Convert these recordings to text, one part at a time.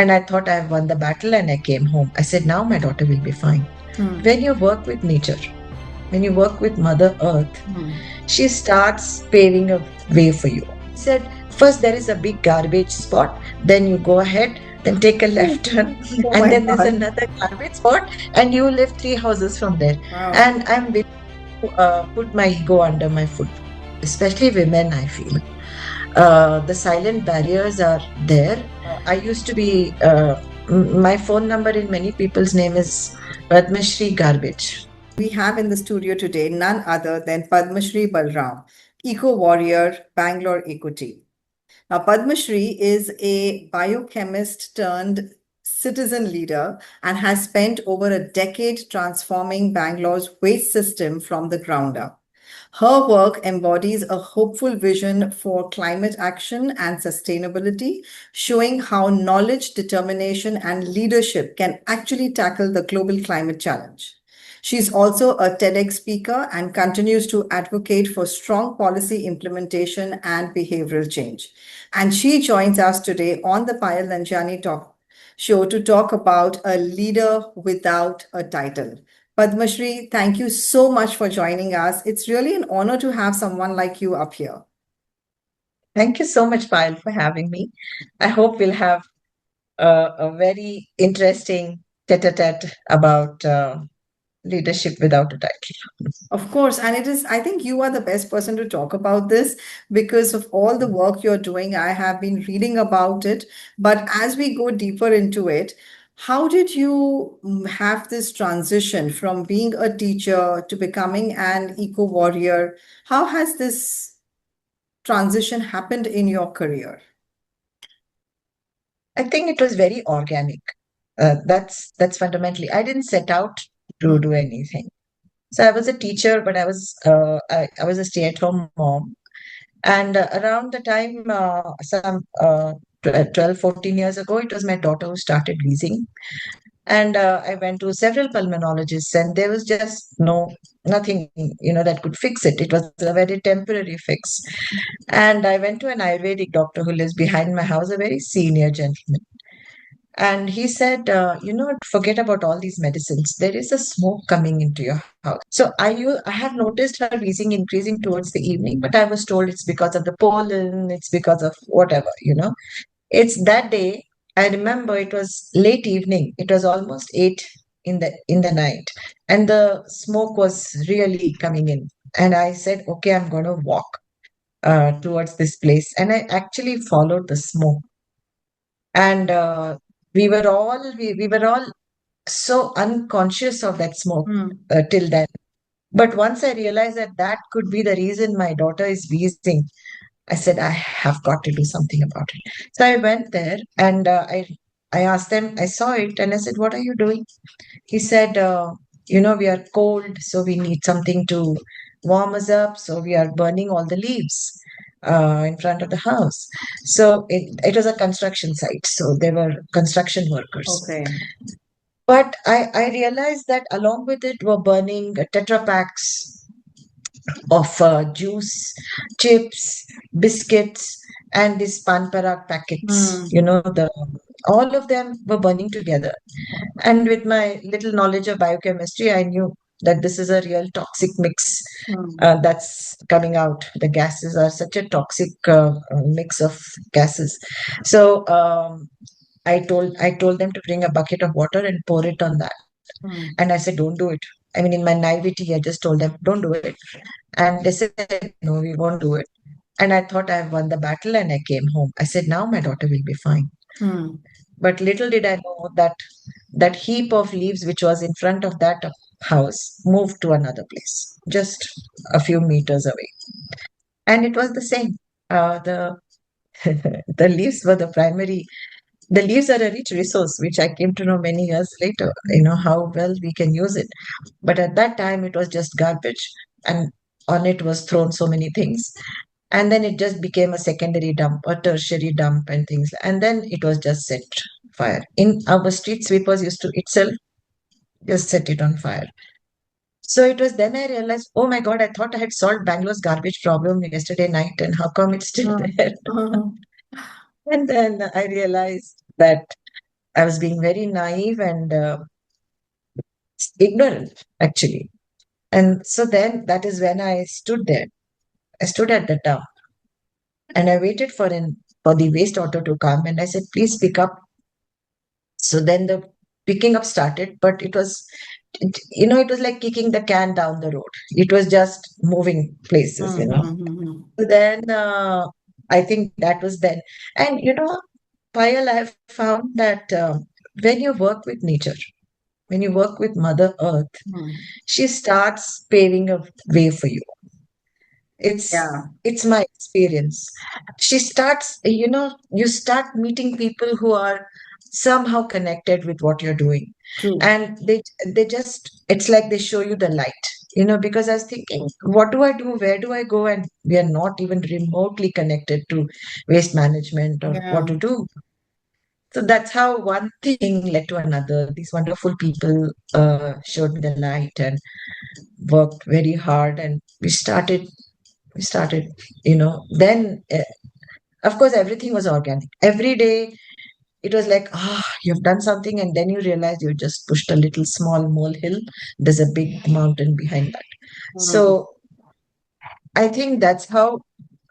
And I thought I've won the battle and I came home. I said, now my daughter will be fine. When you work with nature, when you work with Mother Earth, she starts paving a way for you. He said, first there is a big garbage spot, then you go ahead, then take a left turn, Oh and my then there's God. another garbage spot, and you live 3 houses from there. Wow. And I'm willing to put my ego under my foot, especially women, I feel. The silent barriers are there. I used to be, my phone number in many people's name is Padmashree Garbage. We have in the studio today none other than Padmashree Balaram, eco warrior, Bangalore Equity. Now, Padmashree is a biochemist turned citizen leader and has spent over a decade transforming Bangalore's waste system from the ground up. Her work embodies a hopeful vision for climate action and sustainability, showing how knowledge, determination, and leadership can actually tackle the global climate challenge. She's also a TEDx speaker and continues to advocate for strong policy implementation and behavioral change. And she joins us today on the Payal Nanjiani Talk show to talk about a leader without a title. Padmashree, thank you so much for joining us. It's really an honor to have someone like you up here. Thank you so much, Payal, for having me. I hope we'll have a very interesting tete-a-tete about leadership without a title. Of course, and it is, I think you are the best person to talk about this because of all the work you're doing. I have been reading about it. But as we go deeper into it, how did you have this transition from being a teacher to becoming an eco warrior? How has this transition happened in your career? I think it was very organic. That's fundamentally. I didn't set out to Mm. do anything. So I was a teacher, but I was a stay-at-home mom. And around the time, 12, 14 years ago, it was my daughter who started wheezing. And I went to several pulmonologists, and there was just nothing, that could fix it. It was a very temporary fix. And I went to an Ayurvedic doctor who lives behind my house, a very senior gentleman. And he said, forget about all these medicines. There is a smoke coming into your house. So I have noticed her wheezing increasing towards the evening, but I was told it's because of the pollen, it's because of whatever. It's that day. I remember it was late evening. It was almost 8 in the night, and the smoke was really coming in. And I said, okay, I'm going to walk towards this place. And I actually followed the smoke. And we were all so unconscious of that smoke Mm. till then. But once I realized that that could be the reason my daughter is wheezing, I said, I have got to do something about it. So I went there and I asked them, I saw it and I said, what are you doing? He said, we are cold, so we need something to warm us up. So we are burning all the leaves in front of the house. So it was a construction site. So there were construction workers. Okay. But I realized that along with it were burning Tetra packs of juice, chips, biscuits, and these pan parak packets. Mm. The all of them were burning together. And with my little knowledge of biochemistry, I knew that this is a real toxic mix Mm. that's coming out. The gases are such a toxic mix of gases. So I told them to bring a bucket of water and pour it on that. Mm. And I said, don't do it. I mean, in my naivety, I just told them, don't do it. And they said, no, we won't do it. And I thought I've won the battle and I came home. I said, now my daughter will be fine. Mm. But little did I know that that heap of leaves which was in front of that house moved to another place, just a few meters away. And it was the same. The the leaves were the leaves are a rich resource, which I came to know many years later, how well we can use it. But at that time, it was just garbage, and on it was thrown so many things. And then it just became a secondary dump, a tertiary dump, and things. And then it was just set fire. In our street sweepers used to itself just set it on fire. So it was then I realized, oh my God, I thought I had solved Bangalore's garbage problem yesterday night, and how come it's still Mm. there? Mm. And then I realized that. I was being very naive and ignorant, actually. And so then that is when I stood there. I stood at the dump and I waited for the waste auto to come, and I said, please pick up. So then the picking up started, but it was like kicking the can down the road. It was just moving places. So then I think that was then. And Payal, I have found that when you work with nature, when you work with Mother Earth, Hmm. she starts paving a way for you. it's Yeah, it's my experience. She starts, you start meeting people who are somehow connected with what you're doing, true. and they just, it's like they show you the light, because I was thinking, what do I do, where do I go, and we are not even remotely connected to waste management or what Yeah. to do. So that's how one thing led to another. These wonderful people showed me the light and worked very hard, and we started then of course everything was organic. Every day it was like, you've done something, and then you realize you just pushed a little small molehill. There's a big mountain behind that. Hmm. So I think that's how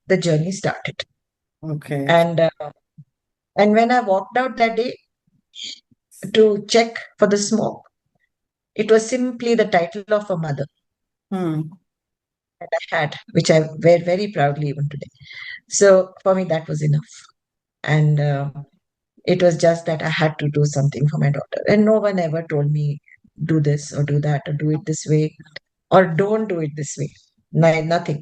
the journey started. Okay. And uh, and when I walked out that day to check for the smoke, it was simply the title of a mother Hmm. that I had, which I wear very proudly even today. So for me that was enough. And it was just that I had to do something for my daughter. And no one ever told me, do this or do that or do it this way or don't do it this way. No, nothing.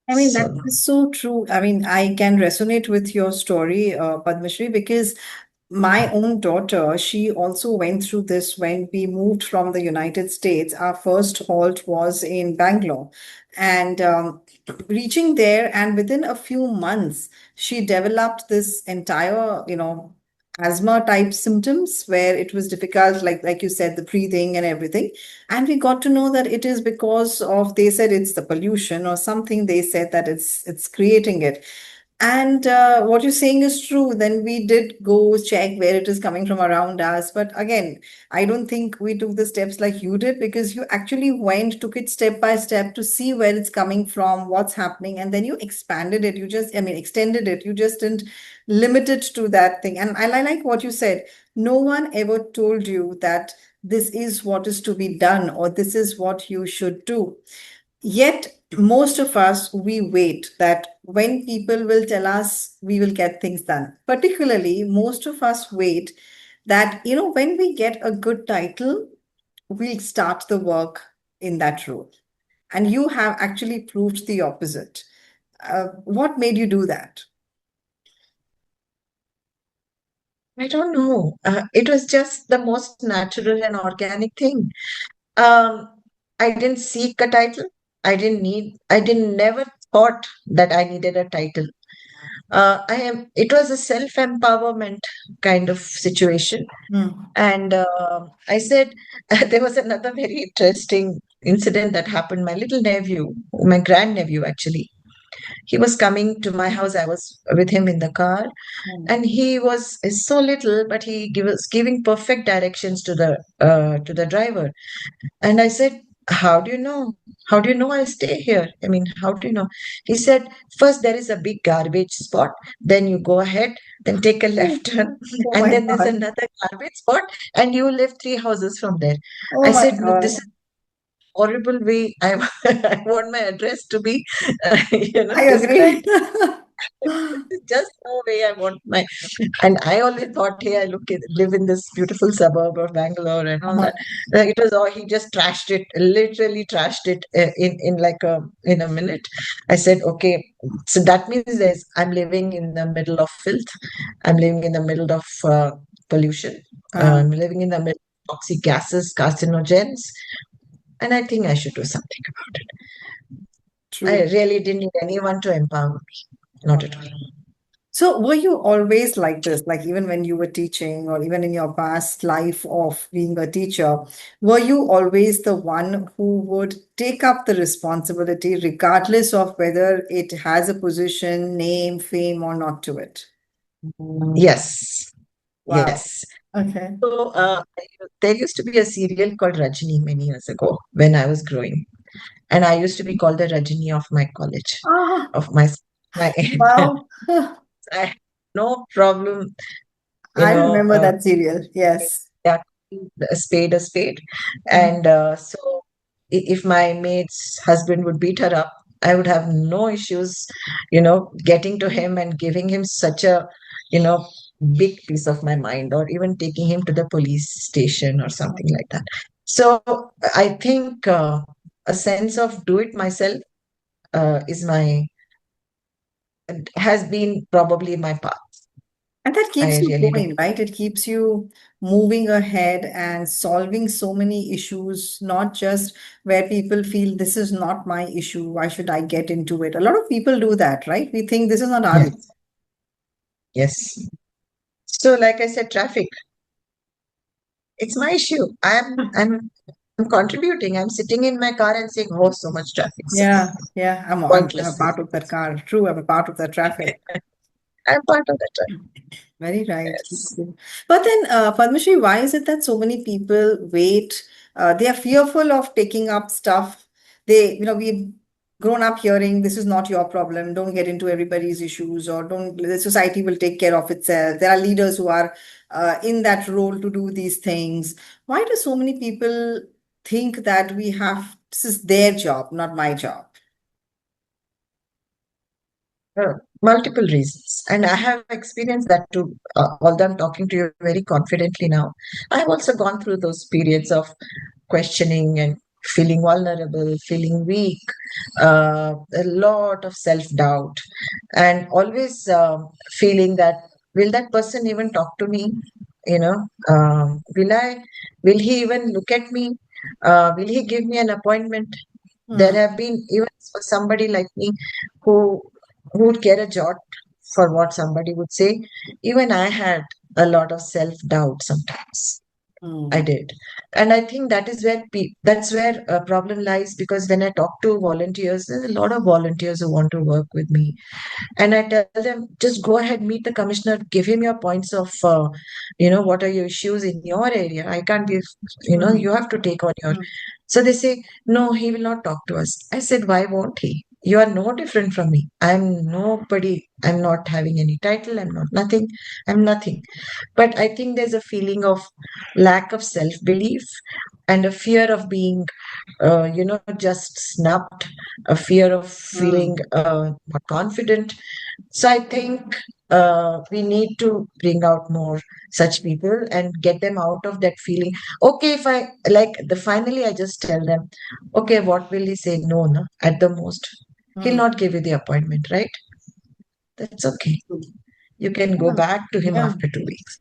I mean, that So, is so true. I mean, I can resonate with your story, Padmashree, because my own daughter, she also went through this when we moved from the United States. Our first halt was in Bangalore. And reaching there, and within a few months, she developed this entire, asthma type symptoms where it was difficult, like you said, the breathing and everything. And we got to know that it is because of, they said it's the pollution or something, they said that it's creating it. And what you're saying is true. Then we did go check where it is coming from around us. But again, I don't think we took the steps like you did, because you actually went, took it step by step to see where it's coming from, what's happening, and then you expanded it. You just, I mean, extended it. You just didn't limit it to that thing. And I like what you said. No one ever told you that this is what is to be done or this is what you should do. Yet, most of us, we wait that when people will tell us, we will get things done. Particularly, most of us wait that, when we get a good title, we'll start the work in that role. And you have actually proved the opposite. What made you do that? I don't know. It was just the most natural and organic thing. I didn't seek a title. I didn't never thought that I needed a title. It was a self-empowerment kind of situation. Hmm. And I said, there was another very interesting incident that happened. My little nephew, my grandnephew actually, he was coming to my house. I was with him in the car, Hmm. and he was so little, but was giving perfect directions to the driver. And I said, how do you know? How do you know I'll stay here? I mean, how do you know? He said, first there is a big garbage spot, then you go ahead, then take a left turn, Oh and my then there's God. another garbage spot, and you live 3 houses from there. Oh I my said, look, this God. is horrible way. I want my address to be, I agree. described. Just no way I want my. And I always thought, hey, live in this beautiful suburb of Bangalore and all that. It was all, he just trashed it, literally trashed it in a minute. I said, okay, so that means I'm living in the middle of filth. I'm living in the middle of pollution. Uh, I'm living in the middle of toxic gases, carcinogens, and I think I should do something about it. I true. really didn't need anyone to empower me, not at all. So, were you always like this? Like, even when you were teaching, or even in your past life of being a teacher, were you always the one who would take up the responsibility, regardless of whether it has a position, name, fame, or not to it? Yes. Wow. Yes. Okay. So there used to be a serial called Rajini many years ago when I was growing, and I used to be called the Rajini of my college, Ah, of my. wow. I had no problem, you I know, remember that serial. Yes. yeah, a spade a spade. Mm, And so if my maid's husband would beat her up, I would have no issues, getting to him and giving him such a, you know, big piece of my mind, or even taking him to the police station or something like that. So I think a sense of do it myself is my has been probably my path. and that keeps I you really don't. going, right? It keeps you moving ahead and solving so many issues, not just where people feel this is not my issue. Why should I get into it? A lot of people do that, right? We think this is not our issue. Yes, yes. So, like I said, traffic, it's my issue. I'm contributing. I'm sitting in my car and saying, oh, so much traffic. So Yeah, yeah. I'm a pointless. part of that car. True, I'm a part of that traffic. I'm part of that traffic. Very right. Yes. But then, Padmashree, why is it that so many people wait? They are fearful of taking up stuff. We've grown up hearing this is not your problem. Don't get into everybody's issues, or don't. The society will take care of itself. There are leaders who are in that role to do these things. Why do so many people think that this is their job, not my job? Multiple reasons. And I have experienced that too. Although I'm talking to you very confidently now, I've also gone through those periods of questioning and feeling vulnerable, feeling weak, a lot of self doubt, and always feeling that will that person even talk to me? Will I? Will he even look at me? Will he give me an appointment? There Hmm. have been even for somebody like me who who would care a jot for what somebody would say. Even I had a lot of self doubt sometimes. I Hmm. did, and I think that is where that's where a problem lies, because when I talk to volunteers, there's a lot of volunteers who want to work with me, and I tell them, just go ahead, meet the commissioner, give him your points of, what are your issues in your area. I can't give, Hmm. you have to take on your. Hmm. So they say, no, he will not talk to us. I said, why won't he? You are no different from me. I'm nobody. I'm not having any title. I'm not nothing. I'm nothing. But I think there's a feeling of lack of self belief and a fear of being, just snubbed, a fear of feeling Hmm. not confident. So I think we need to bring out more such people and get them out of that feeling. Okay, if I like the finally, I just tell them, okay, what will he say? No, no, at the most. He'll Hmm. not give you the appointment, right? That's okay. You can go Yeah. back to him Yeah. after 2 weeks.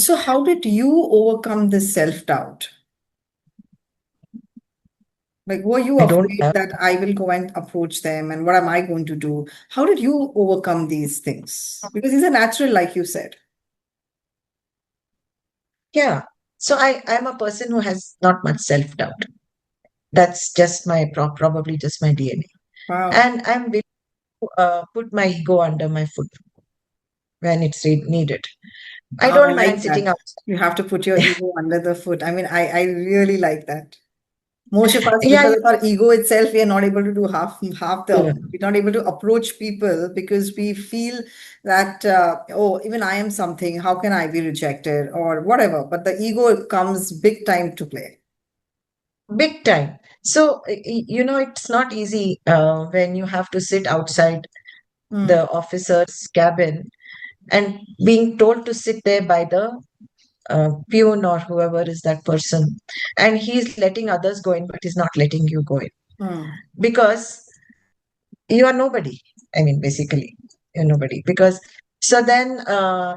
So, how did you overcome this self-doubt? Like, were you I don't afraid have, that I will go and approach them and what am I going to do? How did you overcome these things? Because these are natural, like you said. yeah. So I'm a person who has not much self doubt. That's just my probably just my DNA. Wow. And I'm willing to put my ego under my foot when it's needed. I Wow, I don't mind like sitting that. outside. You have to put your ego under the foot. I mean, I really like that. Most of us, Yeah, because of our ego itself, we are not able to do half the. yeah. We're not able to approach people because we feel that oh, even I am something. How can I be rejected or whatever? But the ego comes big time to play. Big time. So, it's not easy when you have to sit outside Hmm. the officer's cabin and being told to sit there by the peon or whoever is that person. And he's letting others go in, but he's not letting you go in Hmm. because you are nobody. I mean, basically, you're nobody. Because so then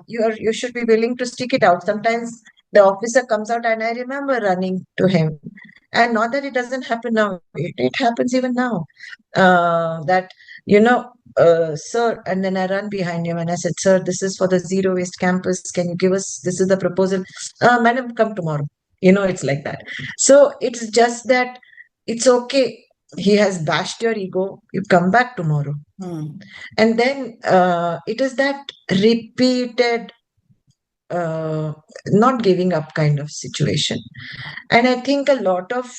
you should be willing to stick it out. Sometimes the officer comes out, and I remember running to him. And not that it doesn't happen now, it happens even now. That, sir, and then I run behind him and I said, sir, this is for the zero waste campus. Can you give us, this is the proposal. Madam, come tomorrow. It's like that. So it's just that it's okay. He has bashed your ego. You come back tomorrow. Hmm. And then it is that repeated uh, not giving up kind of situation. And I think a lot of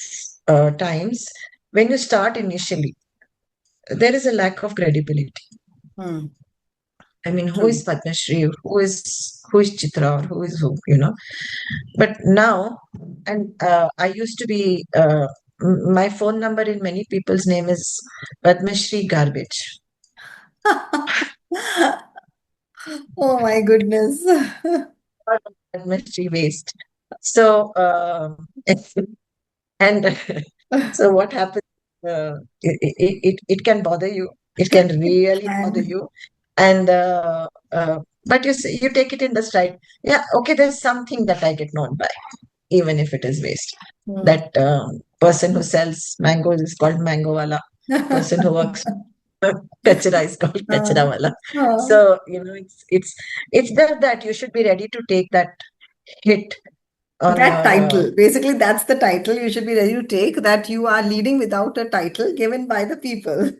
times when you start initially, there is a lack of credibility. Hmm. I mean, who True. is Padmashree? Who is Chitra? Or who is who? But now, and I used to be. My phone number in many people's name is Padmashree Garbage, Oh my goodness. or Padmashree Waste. So, and so what happens? It can bother you. It can really bother And you, and but you take it in the stride. Yeah, okay. There's something that I get known by, even if it is waste. hmm. That person who sells mangoes is called mango wala. Person who works kachra is called Uh, kachra wala. uh, So it's there that you should be ready to take that hit on that your title, basically, that's the title you should be ready to take, that you are leading without a title given by the people.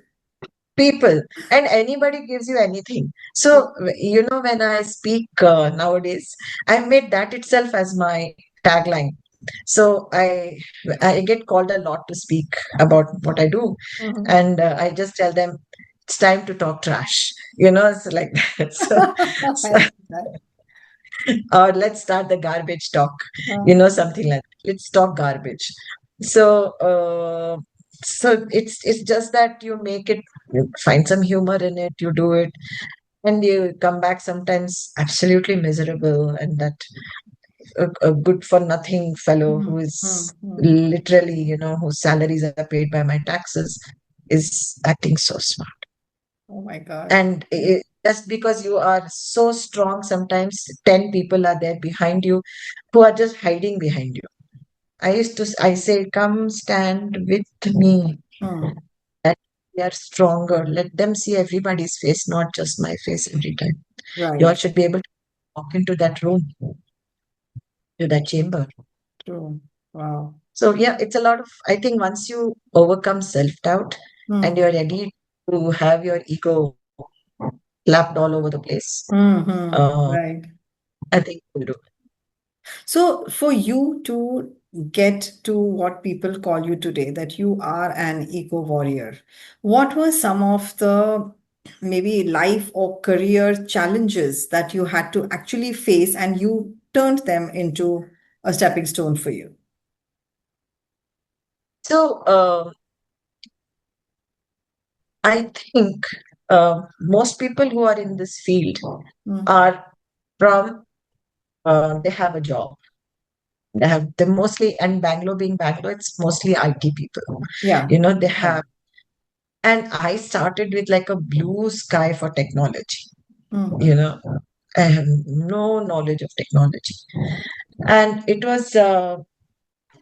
people, and anybody gives you anything. So when I speak nowadays, I've made that itself as my tagline. So I get called a lot to speak about what I do, Mhm. and I just tell them it's time to talk trash. It's like that. So, I so like that. or let's start the garbage talk. Uh, Something like that. Let's talk garbage. So it's just that you find some humor in it, you do it, and you come back sometimes absolutely miserable, and that a good for nothing fellow who mm, is mm, mm. literally, whose salaries are paid by my taxes, is acting so smart. Oh my God. And just because you are so strong, sometimes 10 people are there behind you who are just hiding behind you. I say, come stand with me. Mm, That they are stronger. Let them see everybody's face, not just my face every time. You all right. should be able to walk into that room, to that chamber. True. Wow. So yeah, it's a lot of, I think once you overcome self-doubt and Mm, you're ready to have your ego clapped all over the place, uh, right. I think you'll do. So, for you to get to what people call you today, that you are an eco warrior, what were some of the maybe life or career challenges that you had to actually face and you turned them into a stepping stone for you? So I think most people who are in this field Mm, are from, they have a job. They mostly, and Bangalore being Bangalore, it's mostly IT people. yeah. They Yeah. have, and I started with like a blue sky for technology. Mm, You know, I have no knowledge of technology. And it was,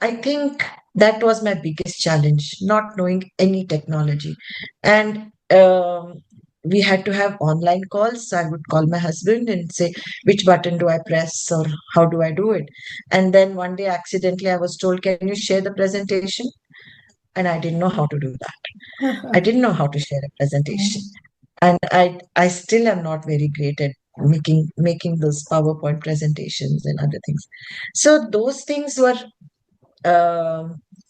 I think that was my biggest challenge, not knowing any technology. And we had to have online calls. So I would call my husband and say, which button do I press or how do I do it? And then one day, accidentally, I was told, can you share the presentation? And I didn't know how to do that. I didn't know how to share a presentation. mm, And I still am not very great at making those PowerPoint presentations and other things. So those things were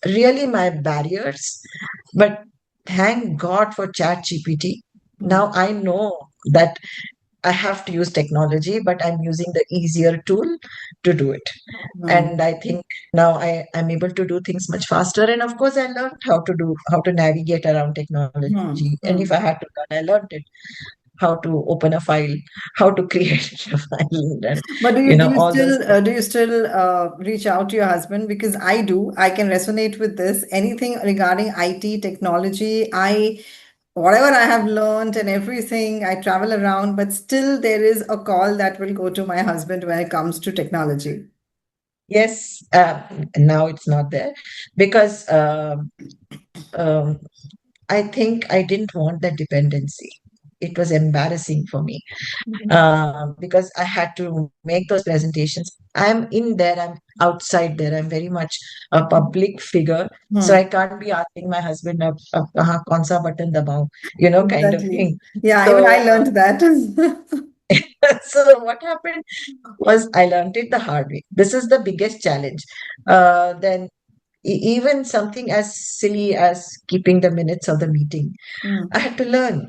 really my barriers. But thank God for Chat GPT. mm, Now I know that I have to use technology, but I'm using the easier tool to do it. mm, And I think now I'm able to do things much faster. And of course, I learned how to navigate around technology. mm, And if I mm. had to learn, I learned it. How to open a file, how to create a file, and But all those things. do you still reach out to your husband? Because I do. I can resonate with this. Anything regarding IT technology, whatever I have learned and everything, I travel around, but still there is a call that will go to my husband when it comes to technology. Yes, now it's not there because um, I think I didn't want that dependency. It was embarrassing for me Mhm. because I had to make those presentations. I'm in there, I'm outside there, I'm very much a public figure. So Hmm. I can't be asking my husband, kaun sa button dabao, kind of Exactly. thing. Yeah, even I So learned that. So what happened was I learned it the hard way. This is the biggest challenge. Then even something as silly as keeping the minutes of the meeting, I Mm. had to learn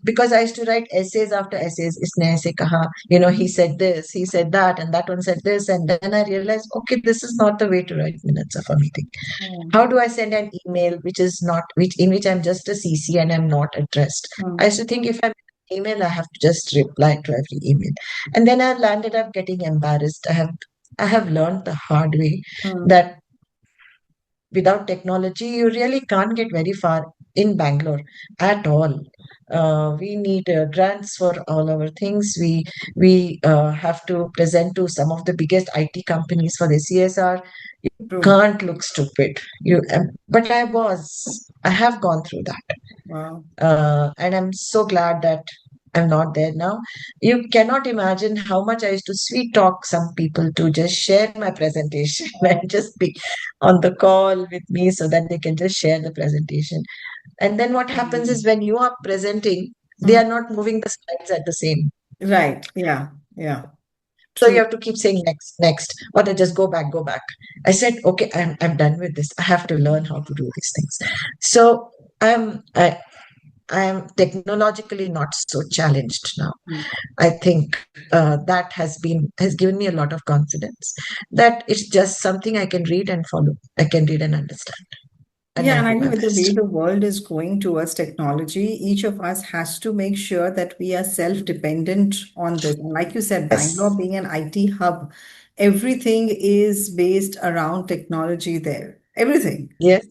because I used to write essays after essays. Isne aise kaha, he said this, he said that, and that one said this, and then I realized, okay, this is not the way to write minutes of a meeting. How Mm. do I send an email which is not which in which I'm just a CC and I'm not addressed? I Mm. used to think if I'm an email, I have to just reply to every email, and then I landed up getting embarrassed. I have learned the hard way Mm. that without technology, you really can't get very far in Bangalore at all. We need grants for all our things. We have to present to some of the biggest IT companies for the CSR. You True. can't look stupid. But I have gone through that. Wow. And I'm so glad that I'm not there now. You cannot imagine how much I used to sweet talk some people to just share my presentation and just be on the call with me so that they can just share the presentation. And then what happens Mm. is when you are presenting, they Mm. are not moving the slides at the same. Right. Yeah. Yeah. So you True. have to keep saying next, next, or they just go back, go back. I said, okay, I'm done with this. I have to learn how to do these things. So I am technologically not so challenged now. Mm. I think that has given me a lot of confidence that it's just something I can read and follow. I can read and understand, and Yeah, I'll and I do think my with the way best. the world is going towards technology, each of us has to make sure that we are self-dependent on this. And like you said, Bangalore Yes, being an IT hub, everything is based around technology there. Everything. yes,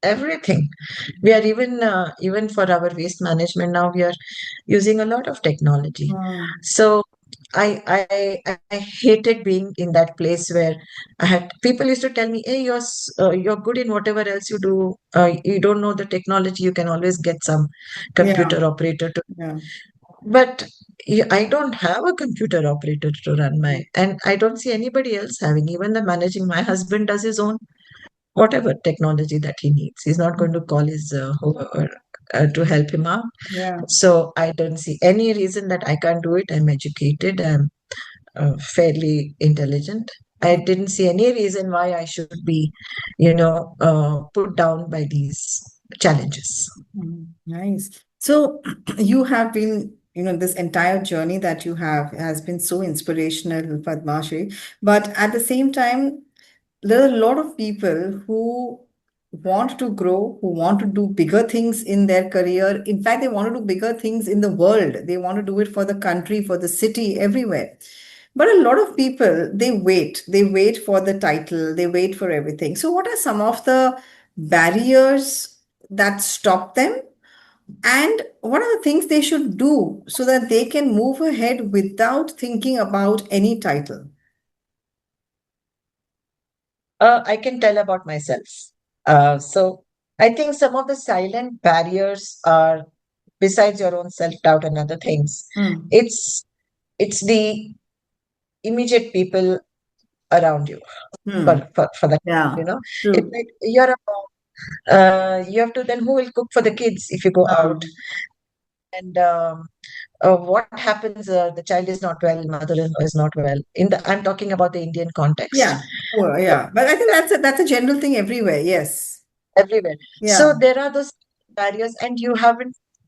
everything. We are even for our waste management now. We are using a lot of technology. Mm. So I hated being in that place where I had people used to tell me, "Hey, you're good in whatever else you do. You don't know the technology. You can always get some Yeah, computer operator to." yeah. But I don't have a computer operator to run Mm. and I don't see anybody else having. Even the managing, my husband does his own whatever technology that he needs. He's not going to call his whoever to help him out. Yeah. So I don't see any reason that I can't do it. I'm educated. I'm fairly intelligent. I didn't see any reason why I should be, put down by these challenges. Nice. So you have been, this entire journey that you have has been so inspirational, Padmashree. But at the same time, there are a lot of people who want to grow, who want to do bigger things in their career. In fact, they want to do bigger things in the world. They want to do it for the country, for the city, everywhere. But a lot of people, they wait. They wait for the title, they wait for everything. So, what are some of the barriers that stop them? And what are the things they should do so that they can move ahead without thinking about any title? I can tell about myself. So I think some of the silent barriers are, besides your own self-doubt and other things, Hmm. it's it's the immediate people around you Hmm. for that. Yeah, It's true. like you're a mom. You have to then who will cook for the kids if you go out? Um, And what happens? The child is not well, mother-in-law is not well. I'm talking about the Indian context. yeah, well, yeah. But I think that's a general thing everywhere. Yes. Everywhere. Yeah. So there are those barriers, and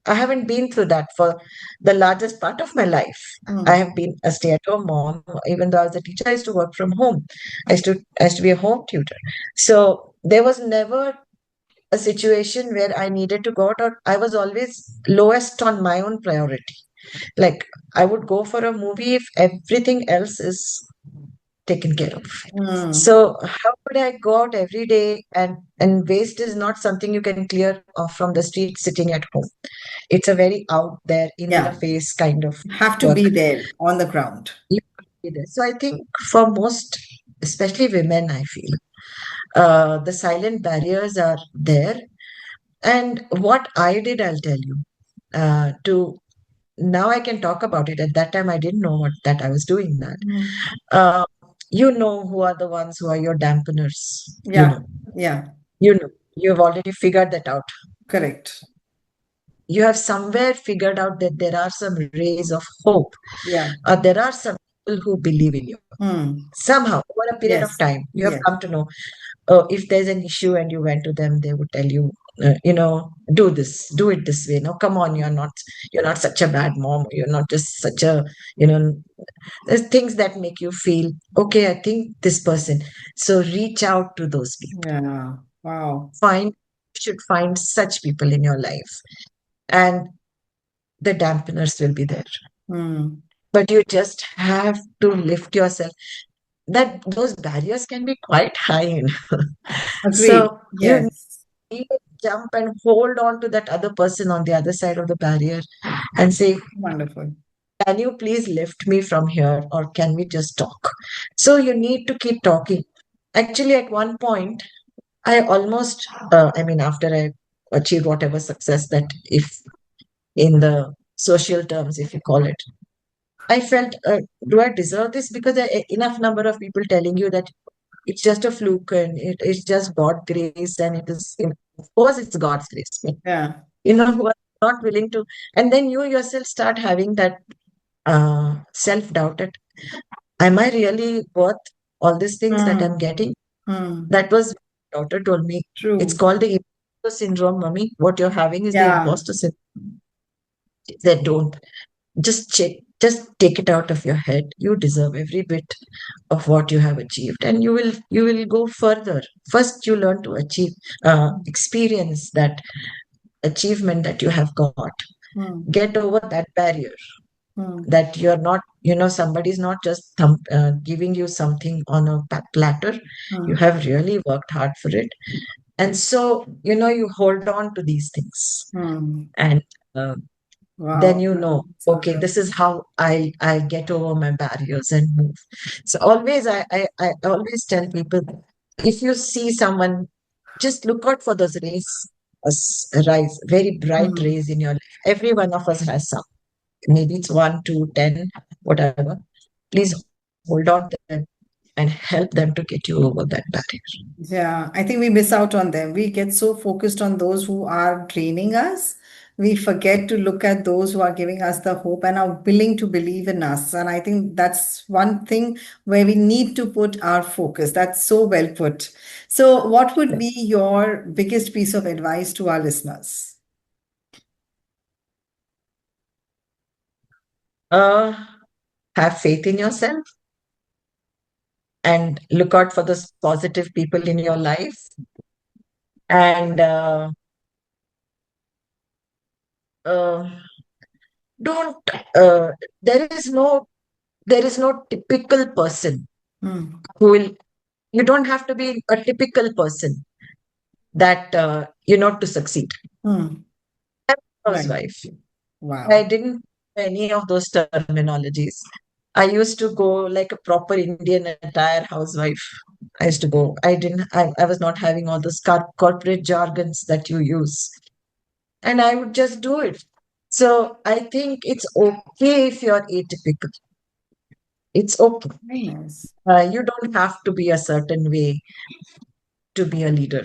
I haven't been through that for the largest part of my life. I Hmm. have been a stay-at-home mom. Even though I was a teacher, I used to work from home. I used to be a home tutor. So there was never a situation where I needed to go out, or I was always lowest on my own priority. Like I would go for a movie if everything else is taken care of. Hmm. So how could I go out every day and waste is not something you can clear off from the street sitting at home. It's a very out there, in the Yeah. face kind of Have to be work. there on the ground. You have to be there. So I think for most, especially women, I feel the silent barriers are there. And what I did, I'll tell you. To Now I can talk about it. At that time, I didn't know that I was doing that. Hmm. Uh, you know who are the ones who are your dampeners. You Yeah. know, Yeah. you know, you have already figured that out. Correct. you have somewhere figured out that there are some rays of hope, Yeah. there are some people who believe in you. Hmm. Somehow, over a period of Yes. time, you have Yes. come to know, if there's an issue and you went to them, they would tell you, do this, do it this way. No, come on, you're not such a bad mom. You're not just such a, you know, there's things that make you feel, okay, I think this person. So reach out to those people. Yeah. Wow. You should find such people in your life, and the dampeners will be there. Hmm. But you just have to lift yourself. That those barriers can be quite high. Agreed. So you Yes. need to jump and hold on to that other person on the other side of the barrier and say, Wonderful. can you please lift me from here, or can we just talk? So you need to keep talking. Actually, at one point, I almost, after I achieved whatever success that, if in the social terms, if you call it, I felt, do I deserve this? Because enough number of people telling you that it's just a fluke and it's just God grace, and it is, of course, it's God's grace. But, Yeah. who are not willing to, and then you yourself start having that self doubt that, am I really worth all these things that I'm Hmm. getting? Hmm. That was my daughter told me. It's True. called the imposter syndrome, mommy. What you're having is the Yeah. imposter syndrome. She said, don't. Just take it out of your head. You deserve every bit of what you have achieved, and you will go further. First, you learn to experience that achievement that you have got. Hmm. Get over that barrier, Hmm. that you're not, somebody's not just giving you something on a platter. You Hmm. have really worked hard for it, and so you hold on to these things, Hmm. and uh, then Wow. So okay, good. this is how I get over my barriers and move. So always, I always tell people, if you see someone, just look out for those rays, rise, very bright Hmm. rays in your life. Every one of us has some. Maybe it's 1, 2, 10, whatever. Please hold on to them and help them to get you over that barrier. Yeah, I think we miss out on them. We get so focused on those who are draining us. We forget to look at those who are giving us the hope and are willing to believe in us. And I think that's one thing where we need to put our focus. That's so well put. So, what would be your biggest piece of advice to our listeners? uh have faith in yourself and look out for those positive people in your life, and uh, don't uh, there is no there is no typical person Hmm. who will you don't have to be a typical person that to succeed. Hmm. Right. Housewife, I Wow. didn't know any of those terminologies. I used to go like a proper Indian attire housewife. I used to go. I was not having all those corporate jargons that you use, and I would just do it. So I think it's okay if you're atypical. It's okay. Very nice. You don't have to be a certain way to be a leader.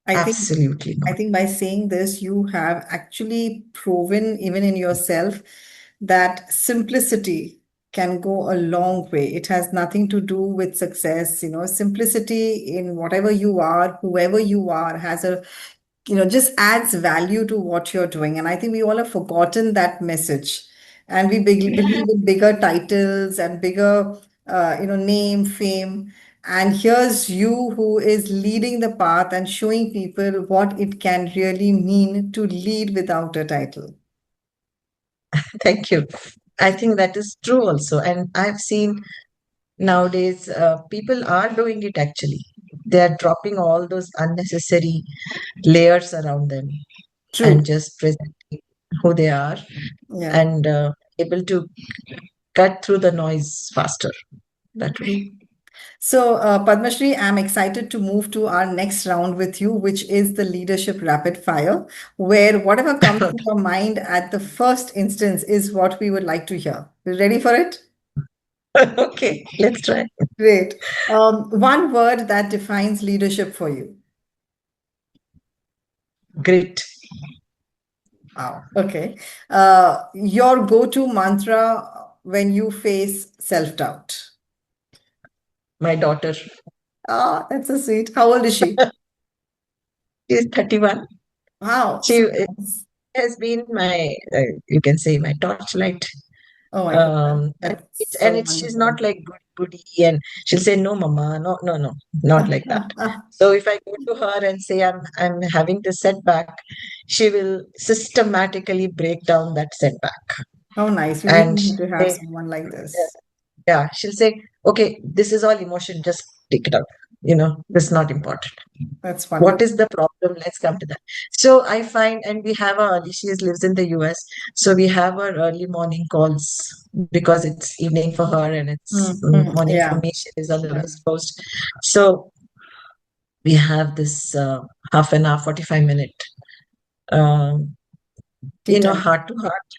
I think Absolutely I not. think by saying this, you have actually proven even in yourself that simplicity can go a long way. It has nothing to do with success. Simplicity in whatever you are, whoever you are, has a just adds value to what you're doing. And I think we all have forgotten that message. And we believe in bigger titles and bigger, name, fame. And here's you who is leading the path and showing people what it can really mean to lead without a title. Thank you. I think that is true also. And I've seen nowadays people are doing it actually. They are dropping all those unnecessary layers around them and True. just presenting who they are, Yeah. and able to cut through the noise faster that way. So, Padmashree, I'm excited to move to our next round with you, which is the leadership rapid fire, where whatever comes to your mind at the first instance is what we would like to hear. You ready for it? Okay, let's try. Great. One word that defines leadership for you. Grit. Wow. Okay. Your go-to mantra when you face self-doubt. My daughter, Ah, that's so sweet. How old is she? she is 31. Wow. She So nice. has been my, you can say, my torchlight. Oh my God. And That's so she's wonderful. not like goody and she'll say, no, mama, no, no, no, not like that. So if I go to her and say I'm having this setback, she will systematically break down that setback. How nice. We really And need she'll to have say, someone like this. yeah, she'll say, okay, this is all emotion, just take it out. This is not important. That's What wonderful. is the problem? Let's come to that. So I find, and we have our early, lives in the US. So we have our early morning calls because it's evening for her and it's morning for Yeah. me. She is on the Yeah. West Coast. So we have this half an hour, 45-minute, um, Tea time. heart to heart.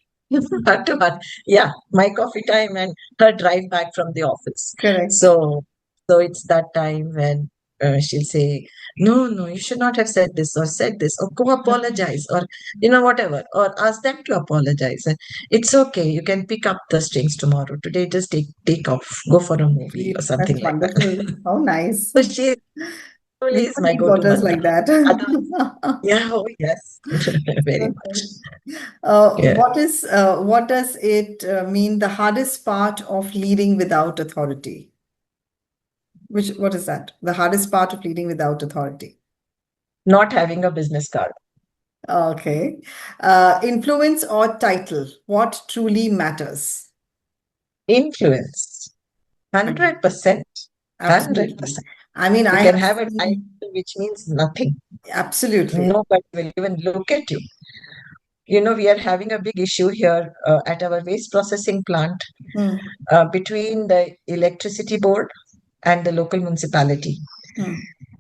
Heart to heart. Yeah, my coffee time and her drive back from the office. Correct. So it's that time when she'll say, no, no, you should not have said this, or go apologize, or whatever, or ask them to apologize. And it's okay. You can pick up the strings tomorrow. Today, just take off, go for a movie or Sweet. something That's like that. wonderful. How nice. So she We really is all my need go-to daughters mantra. like that. Other, yeah, oh yes, very much. Okay. Yeah. What does it mean? The hardest part of leading without authority. What is that? The hardest part of leading without authority. Not having a business card. Okay. Influence or title. What truly matters? Influence. Ag- 100%. Absolutely. 100%. I mean, You I can have have a title seen which means nothing. absolutely. Nobody will even look at you. We are having a big issue here at our waste processing plant Hmm, between the electricity board and the local municipality. hmm.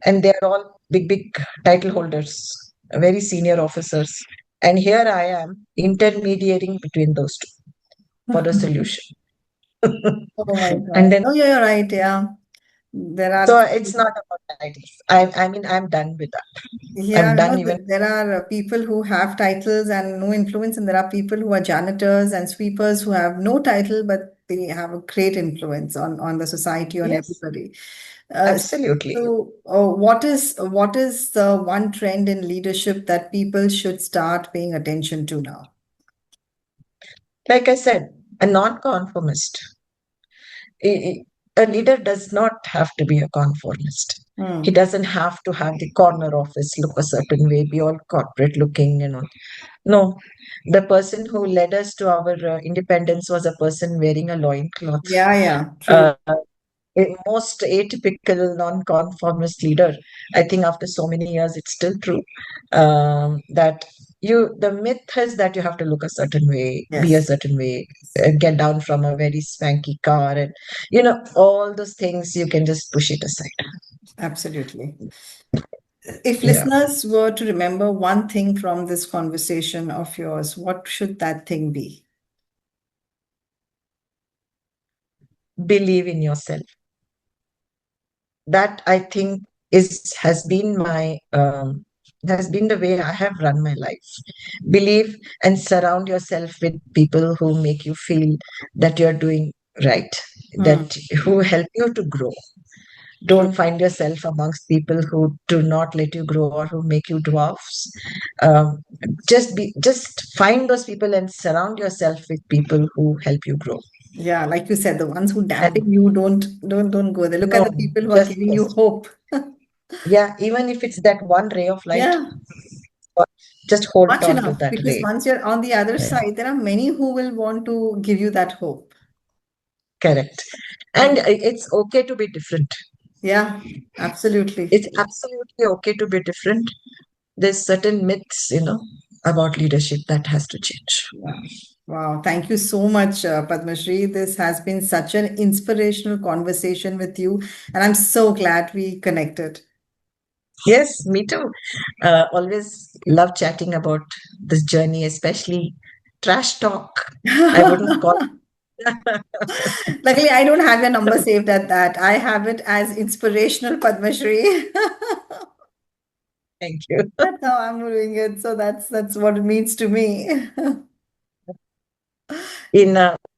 And they are all big, big title holders, very senior officers. And here I am intermediating between those two for a solution. Oh my And God. then, Oh, yeah, you're right. Yeah. There are so it's not about titles. I mean, I'm done with that. Yeah, I'm no, done even. there are people who have titles and no influence, and there are people who are janitors and sweepers who have no title, but they have a great influence on the society, on Yes, everybody. Uh, absolutely. what is the one trend in leadership that people should start paying attention to now? Like I said, a non-conformist. A leader does not have to be a conformist. He Hmm. doesn't have to have the corner office look a certain way, be all corporate looking and all. No, the person who led us to our independence was a person wearing a loincloth. Yeah, yeah, true. Uh, a most atypical non-conformist leader. I think after so many years, it's still true that the myth is that you have to look a certain way, be a Yes, certain way, get down from a very swanky car, and all those things you can just push it aside. absolutely. If Yeah, listeners were to remember one thing from this conversation of yours, what should that thing be? believe in yourself. That I think is has been the way I have run my life. Believe and surround yourself with people who make you feel that you're doing right, Hmm, that who help you to grow. true. Don't find yourself amongst people who do not let you grow or who make you dwarfs. Um, just find those people and surround yourself with people who help you grow. Yeah, like you said, the ones who And dampen you don't go there. Look at no, the people who are just giving you yes. hope. Yeah, even if it's that one ray of light, Yeah, just hold much on to enough. that Because ray. once you're on the other Yeah, side, there are many who will want to give you that hope. correct. And it's okay to be different. Yeah, absolutely. It's absolutely okay to be different. There's certain myths, about leadership that has to change. Yeah. Wow. Thank you so much, Padmashree. This has been such an inspirational conversation with you, and I'm so glad we connected. Yes, me too. Always love chatting about this journey, especially trash talk. I wouldn't call. Luckily, I don't have your number saved at that. I have it as inspirational Padmashree. Thank you. That's how I'm doing it. So that's what it means to me. In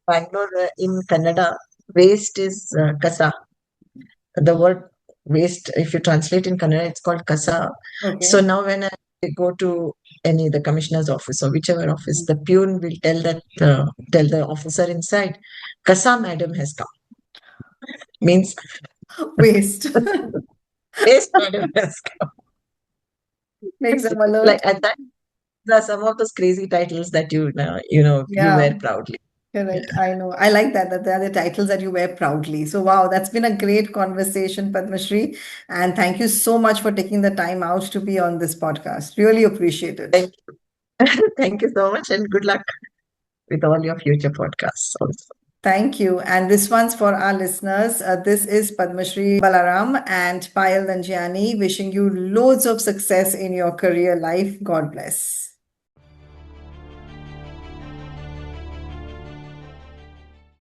Bangalore, in Kannada, waste is kasa. The word waste, if you translate in Kannada, it's called kasa. So Okay. now when I go to any the commissioner's office or whichever office, the peon will tell the officer inside, kasa madam has come. Means Waste. waste madam has come. Makes them alert. Like at that, there are some of those crazy titles that you Yeah. wear proudly. Yeah. Correct. I know. I like that they are the titles that you wear proudly. So, wow, that's been a great conversation, Padmashree. And thank you so much for taking the time out to be on this podcast. Really appreciate it. Thank thank you so much, and good luck with all your future podcasts also. Thank you. And this one's for our listeners. This is Padmashree Balaram and Payal Nanjiani wishing you loads of success in your career life. God bless.